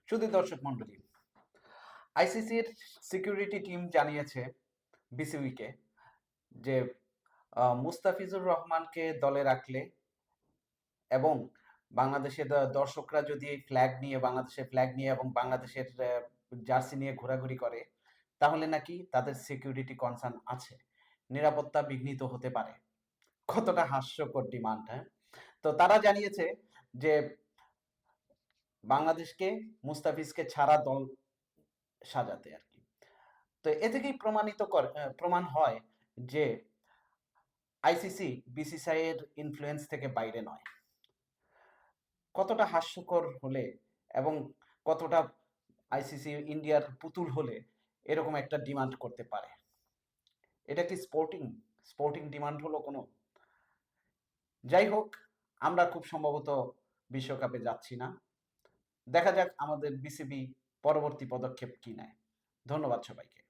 শুধু দর্শক মন্ডলী, আইসিসির সিকিউরিটি টিম জানিয়েছে বিসিবিকে যে মুস্তাফিজুর রহমানকে দলে রাখলে এবং বাংলাদেশের দর্শকরা যদি বাংলাদেশের ফ্ল্যাগ নিয়ে এবং বাংলাদেশের জার্সি নিয়ে ঘোরাঘুরি করে, তাহলে নাকি তাদের সিকিউরিটি কনসার্ন আছে, নিরাপত্তা বিঘ্নিত হতে পারে। কতটা হাস্যকর ডিমান্ড! হ্যাঁ, তো তারা জানিয়েছে যে বাংলাদেশকে মুস্তাফিজকে ছাড়া দল সাজাতে আর কি। তো এ থেকেই প্রমাণ হয় যে আইসিসি বিসিসিআই এর ইনফ্লুয়েন্স থেকে বাইরে নয়। কতটা হাস্যকর হলে এবং কতটা আইসিসি ইন্ডিয়ার পুতুল হলে এরকম একটা ডিমান্ড করতে পারে? এটা কি স্পোর্টিং ডিমান্ড হলো কোনো? যাই হোক, আমরা খুব সম্ভবত বিশ্বকাপে যাচ্ছি না। দেখা যাক আমাদের বিসিবি পরবর্তী পদক্ষেপ কি নেয়। ধন্যবাদ সবাইকে।